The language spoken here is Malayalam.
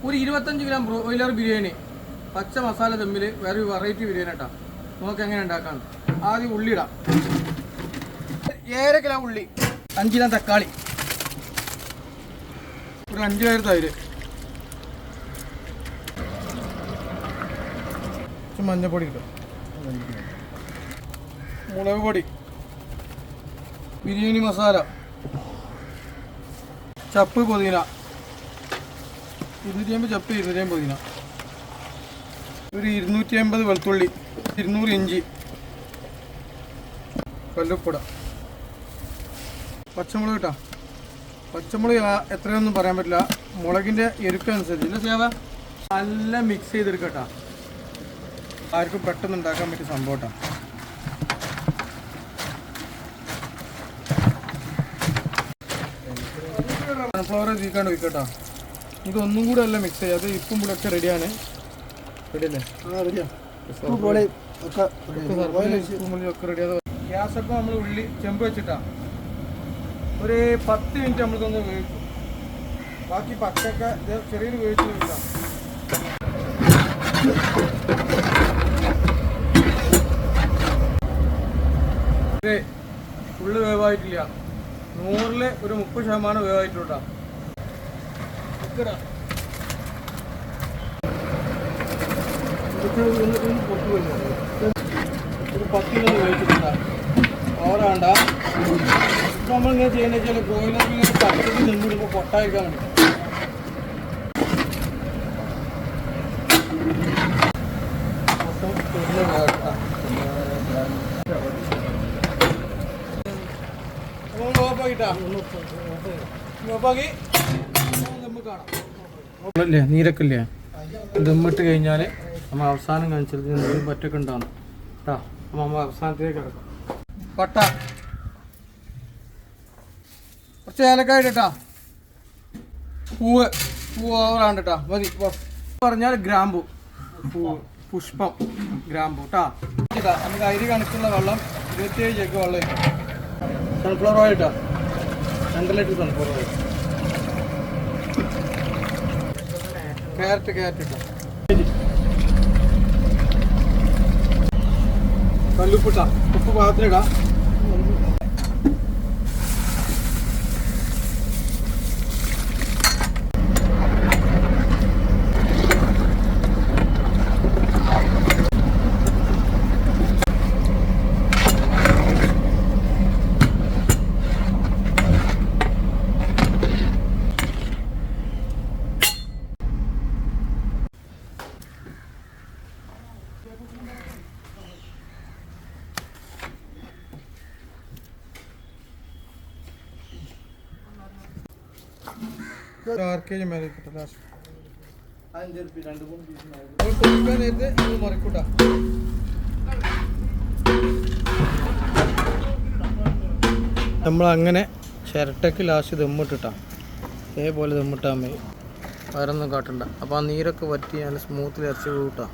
ഒരു 25 ഗ്രാം ബ്രോയിലർ ബിരിയാണി പച്ച മസാല തമ്മിൽ വേറെ വെറൈറ്റി ബിരിയാണി കേട്ടോ. നമുക്ക് എങ്ങനെ ഉണ്ടാക്കാം? ആദ്യം ഉള്ളി ഇടാം. 7 കിലോ ഉള്ളി, 5 കിലോ തക്കാളി, ഒരു 5 പേര് തൈര്, മഞ്ഞപ്പൊടി കിട്ടും, മുളക് പൊടി, ബിരിയാണി മസാല, ചപ്പ് പുതിന, 250 ചപ്പ്, 250 പുതിന, ഒരു 250 വെളുത്തുള്ളി, 200 ഇഞ്ചി, കല്ലുപ്പുട, പച്ചമുളക് കേട്ടോ. പച്ചമുളക് എത്രയൊന്നും പറയാൻ പറ്റില്ല, മുളകിൻ്റെ എരുക്കനുസരിച്ച്. ഇല്ല സേവ നല്ല മിക്സ് ചെയ്തെടുക്കട്ടോ. ആർക്കും പെട്ടെന്ന് ഉണ്ടാക്കാൻ പറ്റിയ സംഭവം കേട്ടോ. സൺഫ്ലവർ തീക്കാണ്ട് വെക്കട്ടോ. ഇത് ഒന്നും കൂടെ അല്ല മിക്സ് ചെയ്യുക. അത് ഇപ്പം കൂടെയൊക്കെ റെഡിയാണ്. റെഡിയല്ലേ? ഒക്കെ റെഡിയാ. ഗ്യാസൊക്കെ നമ്മൾ ഉള്ളി ചെമ്പ് വെച്ചിട്ടാ ഒരു 10 മിനിറ്റ് നമ്മൾക്കൊന്ന് വേവിക്കും. ബാക്കി പച്ചൊക്കെ ചെറിയൊരു വേവിച്ച് വെക്കാം. ഫുള്ള് വേവായിട്ടില്ല, 100-ൽ ഒരു 30% വേവായിട്ടുണ്ടാ. ഒരു 10 മിനിറ്റ് വേവിച്ചിട്ടുണ്ടാ. ഓവറാണ്ട. ഇപ്പം നമ്മളിങ്ങനെ ചെയ്യുന്നത് വെച്ചാൽ ബ്രോയിലറിൽ ഇങ്ങനെ പച്ചക്ക് നിന്നിടുമ്പോൾ പൊട്ടായിരിക്കാൻ വേണ്ടി. നീരക്കില്ലേ ദമ്മിട്ട് കഴിഞ്ഞാൽ നമ്മൾ അവസാനം കാണിച്ചത് പറ്റൊക്കെ ഉണ്ടാകും കേട്ടോ. അപ്പം നമ്മൾ അവസാനത്തേക്ക് കിടക്കാം. പട്ട, കുറച്ച് ഏലക്കായ ഇട്ടാ. പൂവ് ഓവറാണ്ട് കേട്ടോ. മതി പറഞ്ഞാൽ ഗ്രാമ്പു, പൂവ്, പുഷ്പം, ഗ്രാമ്പു കേട്ടോ. നമുക്ക് അരി കണക്കുള്ള വെള്ളം 27 ജഗ് വെള്ളം ഇട്ടാ. സൺഫ്ലവർ ഓയിൽ ഇട്ടാ, 2 ലിറ്റർ സൺഫ്ലവർ ഓയിൽ. ക്യാരറ്റ് ഇട്ടാ. കല്ലുപ്പിട്ടാ. ഉപ്പ് പാത്രമിടാ. നമ്മളങ്ങനെ ചിരട്ടയ്ക്ക് ലാസ്റ്റ് ദമ്മിട്ടിട്ടാ. ഇതേപോലെ ദമ്മിട്ടാൽ മതി, വേറൊന്നും കാട്ടണ്ട. അപ്പോൾ ആ നീരൊക്കെ വറ്റി നല്ല സ്മൂത്തിൽ ഇറച്ചി കൂട്ടാം.